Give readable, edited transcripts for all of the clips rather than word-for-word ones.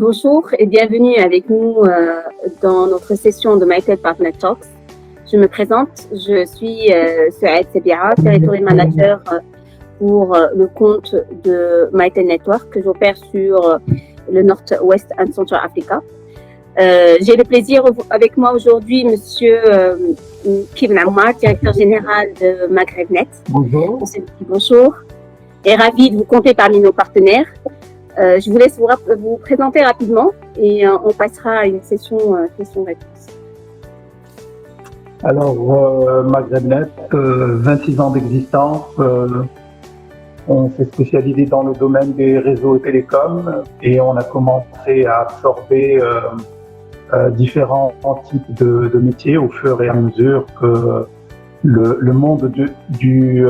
Bonjour et bienvenue avec nous dans notre session de Mytel Partner Talks. Je me présente, je suis Suaid Sebira, Territory Manager pour le compte de Mytel Network que j'opère sur le Nord-Ouest and Central Africa. J'ai le plaisir avec moi aujourd'hui, Monsieur Kim Ammar, Directeur Général de MaghrebNet. Bonjour. Bonjour. Et ravi de vous compter parmi nos partenaires. Je vous laisse vous présenter rapidement et on passera à une session questions-réponses. Alors, MaghrebNet, 26 ans d'existence. On s'est spécialisé dans le domaine des réseaux et télécoms et on a commencé à absorber différents types de métiers au fur et à mesure que le monde du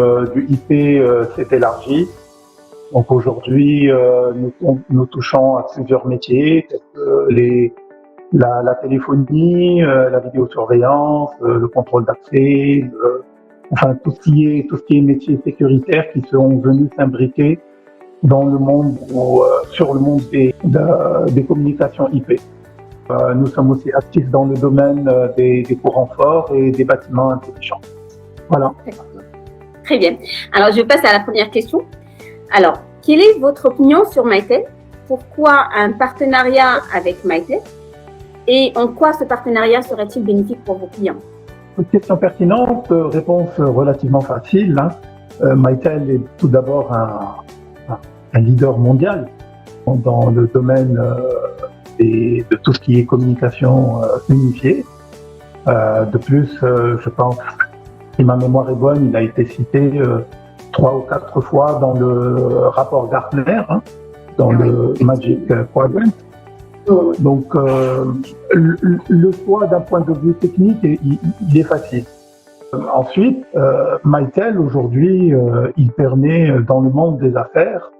IP s'est élargi. Donc aujourd'hui, nous touchons à plusieurs métiers, tels que la téléphonie, la vidéosurveillance, le contrôle d'accès, enfin tout ce qui est métiers sécuritaires qui sont venus s'imbriquer dans le monde sur le monde des communications IP. Nous sommes aussi actifs dans le domaine des courants forts et des bâtiments intelligents. Voilà. Très bien. Alors je passe à la première question. Alors, quelle est votre opinion sur Mytel? Pourquoi un partenariat avec Mytel? Et en quoi ce partenariat serait-il bénéfique pour vos clients? Une question pertinente, réponse relativement facile. Mytel est tout d'abord un leader mondial dans le domaine de tout ce qui est communication unifiée. De plus, je pense, si ma mémoire est bonne, il a été cité 3 ou 4 fois dans le rapport Gartner, dans le Magic Quadrant. Donc, le choix d'un point de vue technique, il est facile. Ensuite, Mytel, aujourd'hui, il permet, dans le monde des affaires,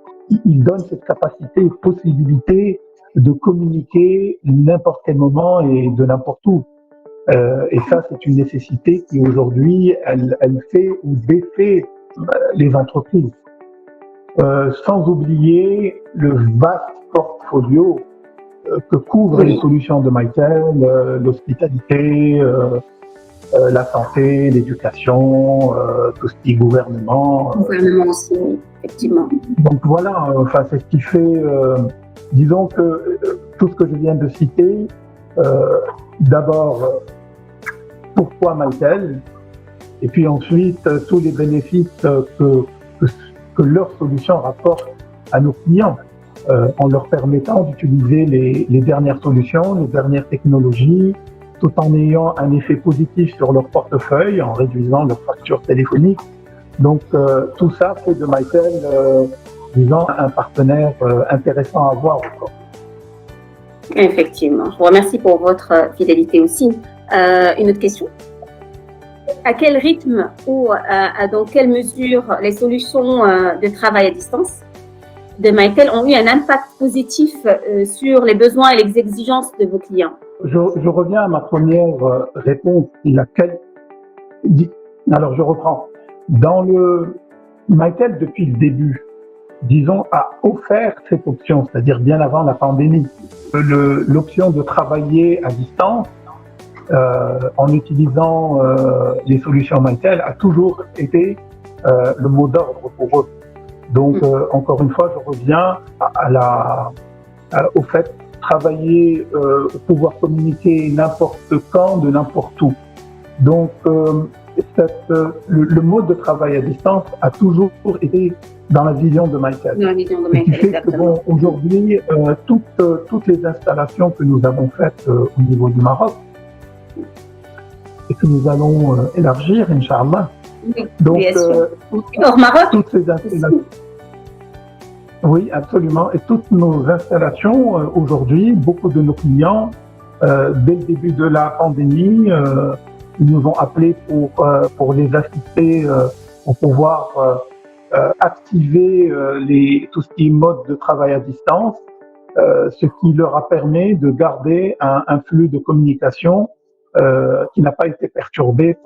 il donne cette capacité, possibilité de communiquer n'importe quel moment et de n'importe où. Et ça, c'est une nécessité qui, aujourd'hui, elle fait ou défait les entreprises. Sans oublier le vaste portfolio que couvrent les solutions de Mytel, l'hospitalité, la santé, l'éducation, tout ce qui est gouvernement. Gouvernement aussi, effectivement. Donc voilà, enfin c'est ce qui fait, disons que tout ce que je viens de citer, d'abord pourquoi Mytel, et puis ensuite tous les bénéfices que leur solution rapporte à nos clients. En leur permettant d'utiliser les dernières solutions, les dernières technologies, tout en ayant un effet positif sur leur portefeuille, en réduisant leur facture téléphonique. Donc tout ça fait de Mytel, disons, un partenaire intéressant à avoir encore. Effectivement. Je vous remercie pour votre fidélité aussi. Une autre question? À quel rythme ou dans quelle mesure les solutions de travail à distance de Mytel ont eu un impact positif sur les besoins et les exigences de vos clients? Je reviens à ma première réponse. Alors je reprends. Mytel, depuis le début, disons, a offert cette option, c'est-à-dire bien avant la pandémie, l'option de travailler à distance en utilisant les solutions Mytel a toujours été le mot d'ordre pour eux. Donc, encore une fois, je reviens au fait de travailler, pouvoir communiquer n'importe quand, de n'importe où. Donc, le mode de travail à distance a toujours été dans la vision de Mytel. Dans la vision de Mytel, exactement. Aujourd'hui, toutes les installations que nous avons faites au niveau du Maroc et que nous allons élargir, Inch'Allah. Oui, donc, hors Maroc, toutes ces installations. Oui, absolument. Et toutes nos installations, aujourd'hui, beaucoup de nos clients, dès le début de la pandémie, ils nous ont appelés pour les assister, pour pouvoir activer tout ce qui est mode de travail à distance, ce qui leur a permis de garder un flux de communication qui n'a pas été perturbé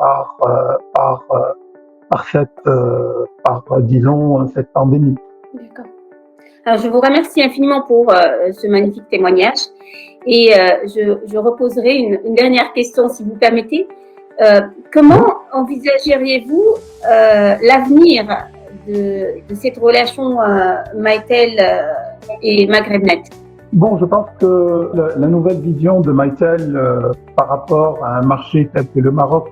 disons, cette pandémie. D'accord. Alors, je vous remercie infiniment pour ce magnifique témoignage et je reposerai une dernière question, si vous permettez. Comment envisageriez-vous l'avenir de cette relation Mytel et MaghrebNet? Bon, je pense que la nouvelle vision de Mytel par rapport à un marché tel que le Maroc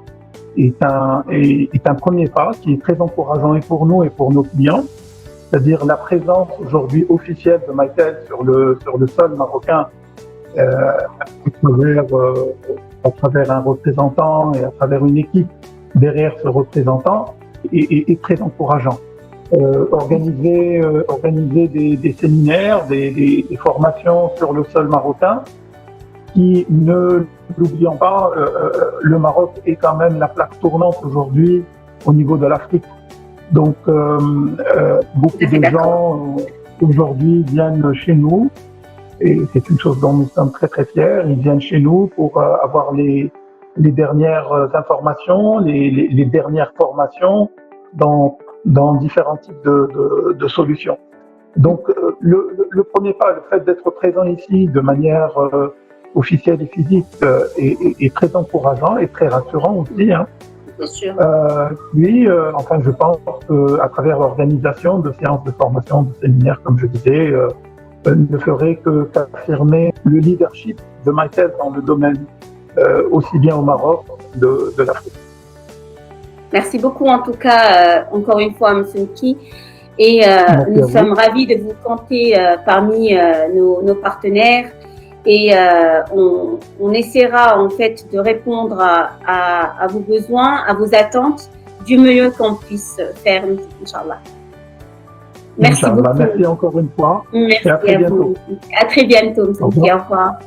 est un premier pas qui est très encourageant et pour nous et pour nos clients. C'est-à-dire la présence aujourd'hui officielle de Mytel sur le sol marocain à travers un représentant et à travers une équipe derrière ce représentant est très encourageant. Organiser des séminaires, des formations sur le sol marocain qui, ne l'oublions pas, le Maroc est quand même la plaque tournante aujourd'hui au niveau de l'Afrique. Donc, beaucoup de gens aujourd'hui viennent chez nous et c'est une chose dont nous sommes très très fiers. Ils viennent chez nous pour avoir les dernières informations, les dernières formations dans différents types de solutions. Donc, le premier pas, le fait d'être présent ici de manière officielle et physique est très encourageant et très rassurant aussi. Hein. Bien sûr. Puis, enfin, je pense qu'à travers l'organisation de séances de formation, de séminaires, comme je disais, ne ferait qu'affirmer le leadership de Mytel dans le domaine, aussi bien au Maroc de l'Afrique. Merci beaucoup en tout cas, encore une fois, M. Mki. Et nous sommes ravis de vous compter parmi nos partenaires. Et on essaiera en fait de répondre à vos besoins, à vos attentes du mieux qu'on puisse faire, Inch'Allah. Merci beaucoup. Merci encore une fois. Merci à très bientôt. À très bientôt, M. Mki. Au revoir.